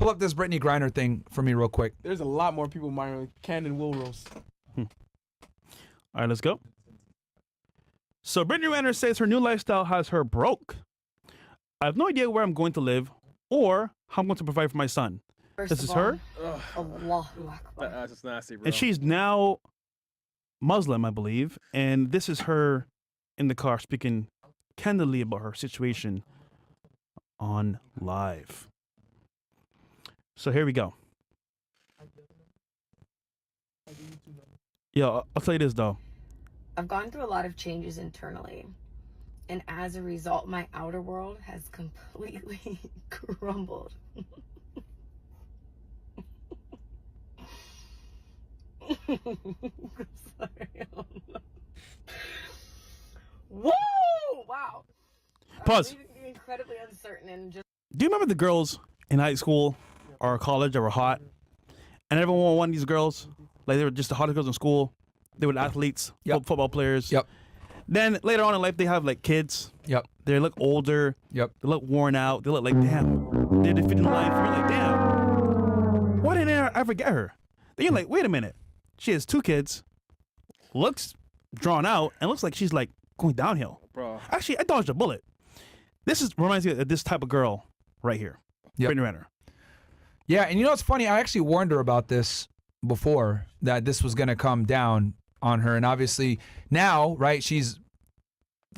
pull up this Brittany Griner thing for me real quick. There's a lot more people mining Cannon will roast. All right, let's go. So Brittany Renner says her new lifestyle has her broke. I have no idea where I'm going to live or how I'm going to provide for my son. This is her. Allahu Akbar. That's just nasty, bro. And she's now Muslim, I believe. And this is her in the car speaking candidly about her situation on live. So here we go. Yeah, I'll tell you this though. I've gone through a lot of changes internally, and as a result, my outer world has completely crumbled. Sorry. Whoa! Wow. Pause. I'm incredibly uncertain and just. Do you remember the girls in high school or college that were hot? And everyone wanted these girls. Like they were just the hottest girls in school. They were athletes, football players. Yep. Then later on in life, they have like kids. Yep. They look older. Yep. They look worn out. They look like, damn, they're defeating life. You're like, damn, why didn't I ever get her? Then you're like, wait a minute. She has 2 kids, looks drawn out, and looks like she's like going downhill. Bro. Actually, I dodged a bullet. Reminds me of this type of girl right here. Yep. Brittany Renner. Yeah, and you know what's funny? I actually warned her about this before, that this was going to come down on her. And obviously now, right, she's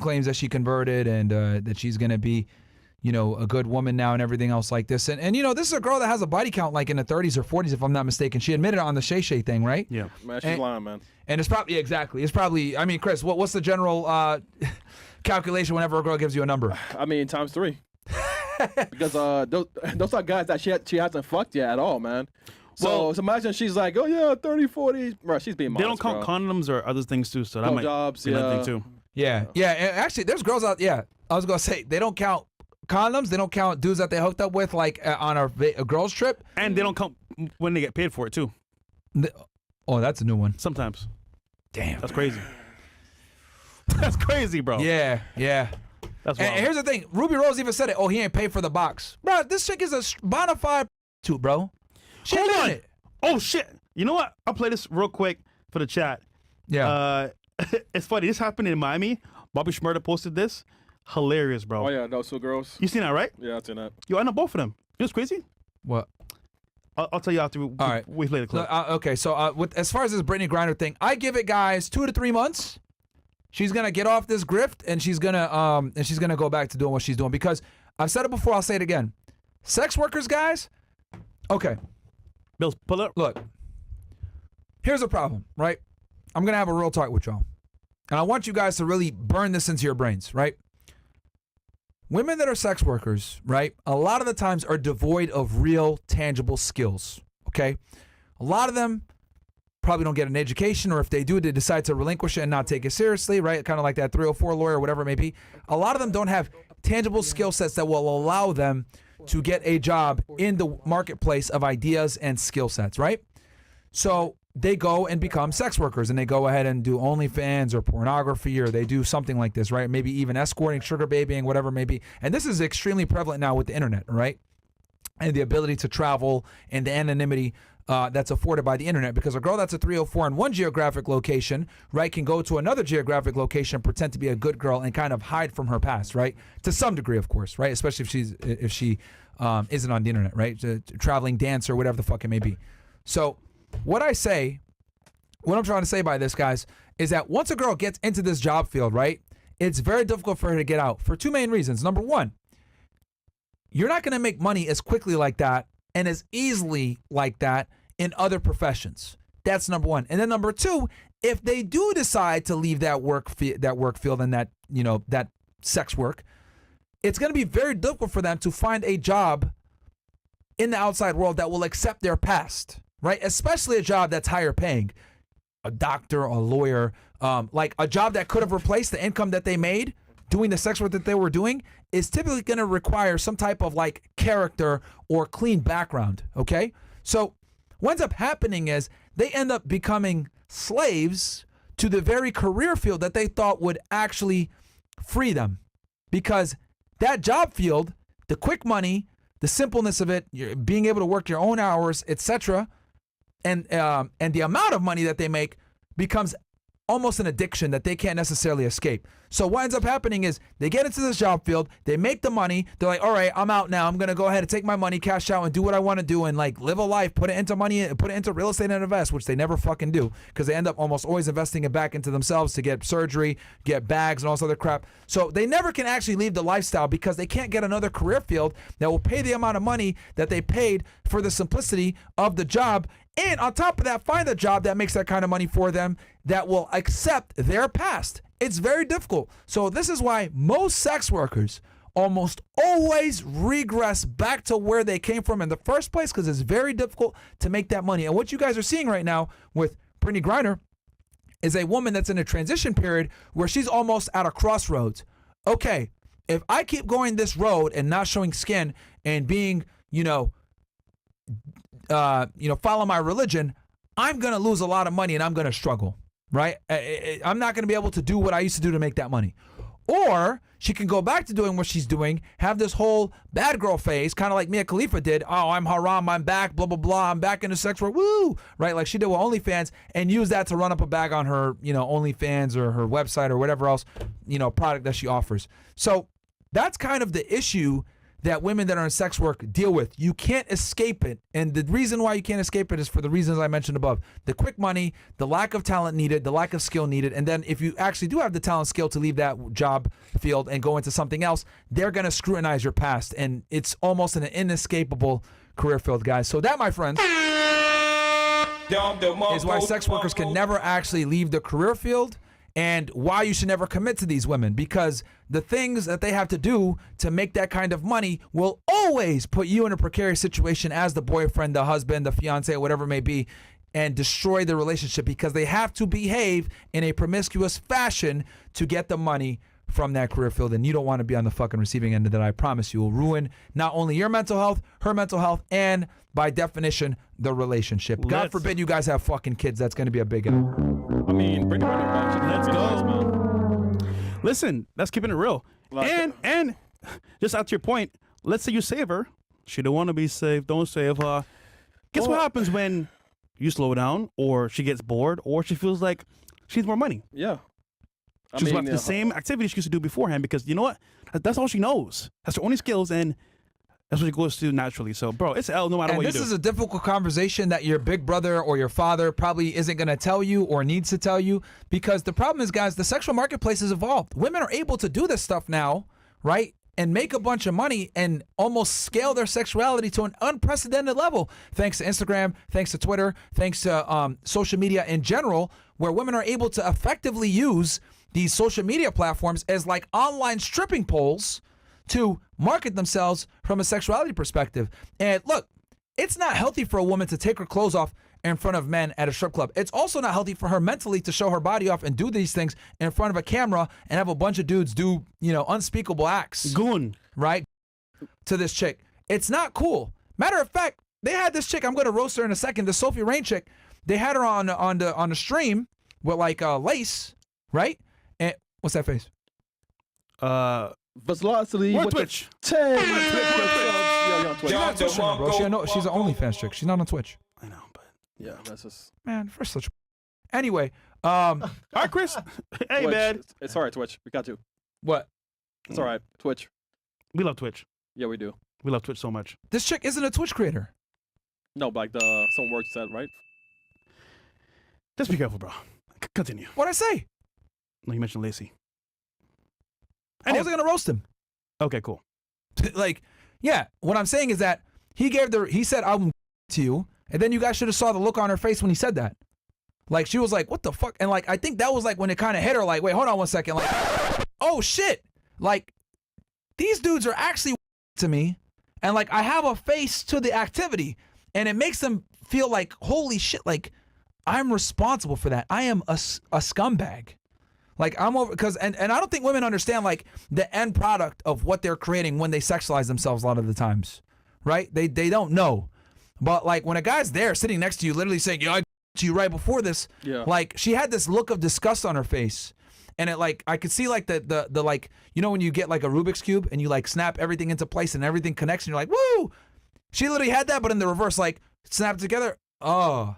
claims that she converted and that she's going to be, you know, a good woman now and everything else like this. And you know, this is a girl that has a body count like in the 30s or 40s, if I'm not mistaken. She admitted on the Shay Shay thing, right? Yeah. Man, she's lying, man. And it's probably, exactly. It's probably, I mean, Chris, what's the general calculation whenever a girl gives you a number? I mean, times 3. Because those are guys that she hasn't fucked yet at all, man. So imagine she's like, oh yeah, 30, 40. Bro, she's being modest, They don't count condoms or other things too, so that might jobs, be another thing too. Yeah. Yeah. And actually, there's girls out, I was going to say, they don't count condoms. They don't count dudes that they hooked up with like on a girls trip. And they don't count when they get paid for it too. Oh, that's a new one. Sometimes. Damn. That's crazy. That's crazy, bro. Yeah. That's wild. And here's the thing. Ruby Rose even said it. Oh, he ain't paid for the box. Bro, this chick is a bona fide bro. She Hold on. it. Oh, shit. You know what? I'll play this real quick for the chat. Yeah. It's funny. This happened in Miami. Bobby Shmurda posted this. Hilarious, bro. Oh, yeah, those 2 girls. You seen that, right? Yeah, I've seen that. Yo, I know both of them. You know what's crazy? What? I'll tell you after All right. we play the clip. Okay, so with as far as this Brittany Griner thing, I give it, guys, 2 to 3 months. She's gonna get off this grift and she's gonna go back to doing what she's doing, because I've said it before, I'll say it again. Sex workers, guys. Okay. Bills, pull up. Look. Here's the problem, right? I'm gonna have a real talk with y'all. And I want you guys to really burn this into your brains, right? Women that are sex workers, right, a lot of the times are devoid of real, tangible skills, okay? A lot of them probably don't get an education, or if they do, they decide to relinquish it and not take it seriously, right? Kind of like that 304 lawyer or whatever it may be. A lot of them don't have tangible skill sets that will allow them to get a job in the marketplace of ideas and skill sets, right? So they go and become sex workers, and they go ahead and do OnlyFans or pornography, or they do something like this, right? Maybe even escorting, sugar babying, whatever it may be. And this is extremely prevalent now with the internet, right? And the ability to travel and the anonymity that's afforded by the internet, because a girl that's a 304 in one geographic location, right, can go to another geographic location, pretend to be a good girl, and kind of hide from her past, right? To some degree, of course, right? Especially if she isn't on the internet, right? Traveling dancer, whatever the fuck it may be. So what I'm trying to say by this, guys, is that once a girl gets into this job field, right, it's very difficult for her to get out for 2 main reasons. Number one, you're not going to make money as quickly like that and as easily like that in other professions. That's number one. And then number two, if they do decide to leave that work field and that, you know, that sex work, it's going to be very difficult for them to find a job in the outside world that will accept their past, right? Especially a job that's higher paying. A doctor, a lawyer, like a job that could have replaced the income that they made doing the sex work that they were doing is typically going to require some type of like character or clean background, okay? So what ends up happening is they end up becoming slaves to the very career field that they thought would actually free them, because that job field, the quick money, the simpleness of it, you're being able to work your own hours, etc., and the amount of money that they make becomes almost an addiction that they can't necessarily escape. So what ends up happening is they get into this job field, they make the money, they're like, all right, I'm out now. I'm going to go ahead and take my money, cash out, and do what I want to do and like live a life, put it into money, put it into real estate and invest, which they never fucking do because they end up almost always investing it back into themselves to get surgery, get bags and all this other crap. So they never can actually leave the lifestyle because they can't get another career field that will pay the amount of money that they paid for the simplicity of the job. And on top of that, find a job that makes that kind of money for them that will accept their past. It's very difficult. So this is why most sex workers almost always regress back to where they came from in the first place because it's very difficult to make that money. And what you guys are seeing right now with Brittany Griner is a woman that's in a transition period where she's almost at a crossroads. Okay, if I keep going this road and not showing skin and being, follow my religion, I'm going to lose a lot of money and I'm going to struggle, right? I'm not going to be able to do what I used to do to make that money. Or she can go back to doing what she's doing, have this whole bad girl phase, kind of like Mia Khalifa did. Oh, I'm haram, I'm back, blah, blah, blah. I'm back into sex work, woo, right? Like she did with OnlyFans and use that to run up a bag on her, OnlyFans or her website or whatever else, product that she offers. So that's kind of the issue that women that are in sex work deal with. You can't escape it. And the reason why you can't escape it is for the reasons I mentioned above. The quick money, the lack of talent needed, the lack of skill needed. And then if you actually do have the talent skill to leave that job field and go into something else, they're going to scrutinize your past. And it's almost an inescapable career field, guys. So that, my friends, is why sex workers can never actually leave the career field and why you should never commit to these women, because the things that they have to do to make that kind of money will always put you in a precarious situation as the boyfriend, the husband, the fiance, whatever it may be, and destroy the relationship because they have to behave in a promiscuous fashion to get the money from that career field. And you don't want to be on the fucking receiving end of that. I promise you will ruin not only your mental health, her mental health, and by definition, the relationship. God forbid you guys have fucking kids. That's going to be a big help. I mean, Brittany Renner, man. Let's go. Man. Listen, that's keeping it real. And just out to your point, let's say you save her. She don't want to be saved. Don't save her. Guess what happens when you slow down, or she gets bored, or she feels like she needs more money? Yeah. She's about the same activity she used to do beforehand because you know what? That's all she knows. That's her only skills, and that's what she goes to naturally. So, bro, it's L no matter what you do. And this is a difficult conversation that your big brother or your father probably isn't going to tell you or needs to tell you, because the problem is, guys, the sexual marketplace has evolved. Women are able to do this stuff now, right? And make a bunch of money and almost scale their sexuality to an unprecedented level, thanks to Instagram, thanks to Twitter, thanks to social media in general, where women are able to effectively use these social media platforms as like online stripping poles to market themselves from a sexuality perspective. And look, it's not healthy for a woman to take her clothes off in front of men at a strip club. It's also not healthy for her mentally to show her body off and do these things in front of a camera and have a bunch of dudes do, unspeakable acts. Goon. Right? To this chick. It's not cool. Matter of fact, they had this chick, I'm going to roast her in a second, the Sophie Rain chick. They had her on the stream with like lace, right? And what's that face? Velocity. What Twitch? 10. She's not Twitch anymore, bro. She's an OnlyFans chick. She's not on Twitch. I know, but yeah, that's just man. First such. Anyway, all right, Chris. Hey, Twitch. man. It's all right, Twitch. We got to. What? It's all right, Twitch. We love Twitch. Yeah, we do. We love Twitch so much. This chick isn't a Twitch creator. No, but like some words said, right? Just be careful, bro. Continue. What'd I say? No, you mentioned Lacey. I wasn't gonna roast him. Okay, cool. Like, yeah. What I'm saying is that he said I'm to you, and then you guys should have saw the look on her face when he said that. Like, she was like, what the fuck? And like, I think that was like when it kind of hit her, like, wait, hold on one second. Like, oh shit. Like, these dudes are actually to me, and like, I have a face to the activity, and it makes them feel like, holy shit, like, I'm responsible for that. I am a scumbag. Like, I'm over, because, and I don't think women understand, like, the end product of what they're creating when they sexualize themselves a lot of the times, right? They don't know. But, like, when a guy's there sitting next to you, literally saying, yeah, I to you right before this, yeah. Like, she had this look of disgust on her face. and it like I could see like the like when you get like a Rubik's cube and you like snap everything into place and everything connects and you're like woo. She literally had that, but in the reverse, like snap together. Oh,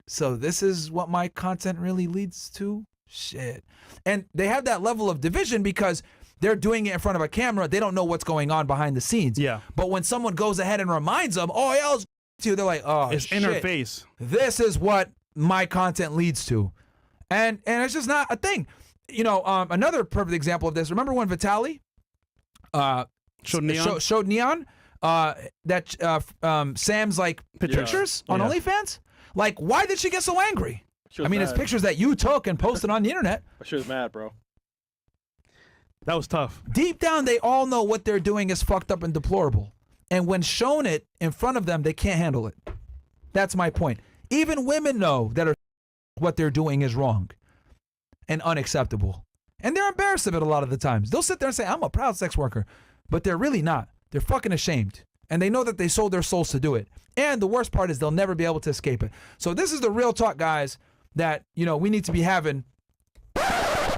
so this is what my content really leads to. Shit, and they have that level of division because they're doing it in front of a camera. They don't know what's going on behind the scenes. Yeah. But when someone goes ahead and reminds them, oh, yeah, to, they're like, oh, It's shit. in her face. This is what my content leads to. And it's just not a thing. Another perfect example of this. Remember when Vitaly showed Neon that Sam's like pictures on OnlyFans? Like, why did she get so angry? I mean, it's pictures that you took and posted on the internet. She was mad, bro. That was tough. Deep down, they all know what they're doing is fucked up and deplorable. And when shown it in front of them, they can't handle it. That's my point. Even women know that what they're doing is wrong and unacceptable. And they're embarrassed of it a lot of the times. They'll sit there and say, I'm a proud sex worker. But they're really not. They're fucking ashamed. And they know that they sold their souls to do it. And the worst part is they'll never be able to escape it. So this is the real talk, guys, that, we need to be having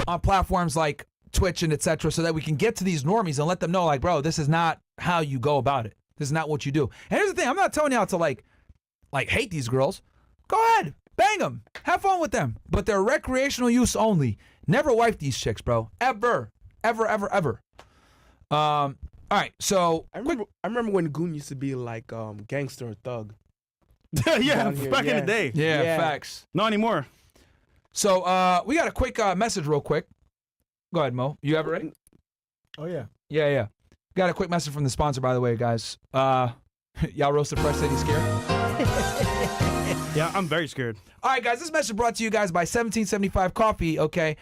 on platforms like Twitch and etc. so that we can get to these normies and let them know, like, bro, this is not how you go about it. This is not what you do. And here's the thing. I'm not telling y'all to like hate these girls. Go ahead. Bang them. Have fun with them. But they're recreational use only. Never wife these chicks, bro. Ever. Ever, ever, ever. All right. So I remember when Goon used to be like gangster or thug. Yeah, Here, back in the day. yeah, facts. Not anymore. So we got a quick message real quick. Go ahead, Mo. You have it ready? Oh yeah. Yeah. Got a quick message from the sponsor, by the way, guys. Y'all roasted Fresh City scared? Yeah, I'm very scared. All right, guys, this message brought to you guys by 1775 Coffee, okay?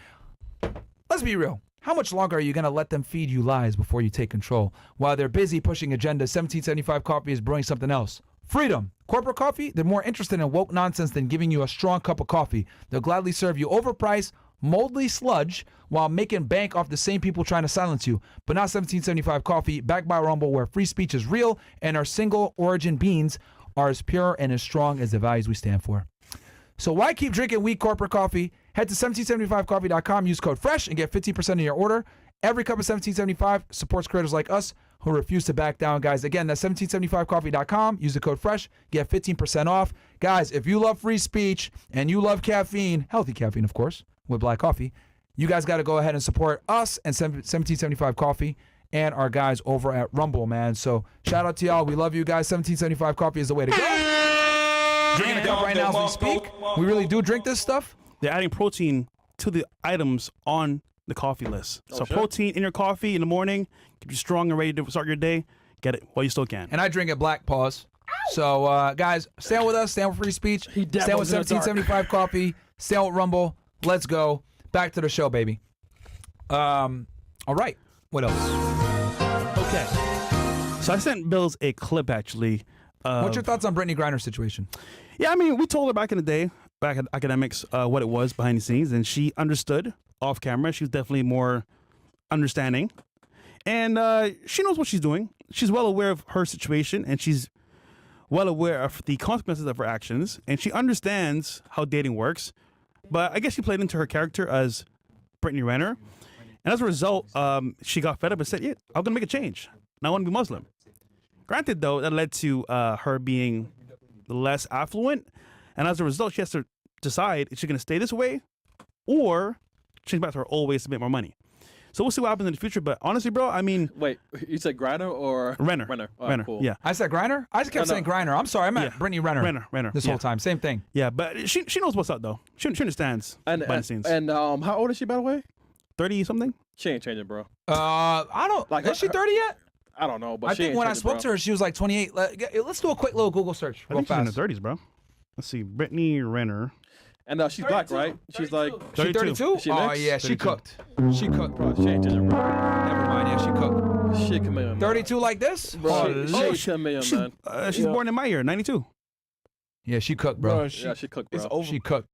Let's be real. How much longer are you going to let them feed you lies before you take control? While they're busy pushing agendas, 1775 Coffee is brewing something else. Freedom. Corporate coffee, they're more interested in woke nonsense than giving you a strong cup of coffee. They'll gladly serve you overpriced, moldly sludge while making bank off the same people trying to silence you. But not 1775 Coffee, backed by Rumble, where free speech is real and our single origin beans are as pure and as strong as the values we stand for. So why keep drinking weak corporate coffee? Head to 1775coffee.com, use code FRESH, and get 15% of your order. Every cup of 1775 supports creators like us who refuse to back down, guys. Again, that's 1775coffee.com. Use the code FRESH, get 15% off. Guys, if you love free speech and you love caffeine, healthy caffeine, of course, with black coffee, you guys got to go ahead and support us and 1775 Coffee and our guys over at Rumble, man. So shout out to y'all. We love you guys. 1775 Coffee is the way to go. Drinking a cup right now as we speak. We really do drink this stuff. They're adding protein to the items on the coffee list. So protein in your coffee in the morning, keep you strong and ready to start your day. Get it while you still can. And I drink at Black Paws. So, guys, stand with us. Stand with free speech. Stand with 1775 Coffee. Stand with Rumble. Let's go. Back to the show, baby. All right. What else? Okay. So I sent Bills a clip, actually. What's your thoughts on Brittany Griner's situation? Yeah, I mean, we told her back in the day, back at academics, what it was behind the scenes, and she understood off camera. She was definitely more understanding. And she knows what she's doing. She's well aware of her situation, and she's well aware of the consequences of her actions, and she understands how dating works. But I guess she played into her character as Brittany Renner. And as a result, she got fed up and said, yeah, I'm going to make a change. And I want to be Muslim. Granted, though, that led to her being less affluent. And as a result, she has to decide, is she going to stay this way or change back to her old ways to make more money? So we'll see what happens in the future. But honestly, bro, I mean... Wait, you said Griner or... Renner. Renner. Oh, Renner, cool. yeah. I said Griner? I just kept saying Griner. I'm sorry. I meant Brittany Renner. Renner. This whole time. Same thing. Yeah, but she knows what's up, though. She understands behind the scenes. And how old is she, by the way? 30-something? She ain't changing, bro. I don't... Like, is she 30 yet? I don't know, but I she think ain't when I changing, spoke bro. to her, she was like 28. Let's do a quick little Google search I real think she's in fast. her 30s, bro. Let's see. Brittany Renner. And she's black, right? She's like... She 32? She Oh, mixed? yeah. She 32. cooked. She cooked. Bro, she ain't changing, bro. Never mind. Yeah, she cooked. Shit, come here, man. 32 like this? Bro, she come here, man. She's born in my year, 92. Yeah, she cooked, bro. Yeah, she cooked, bro. It's over. She cooked.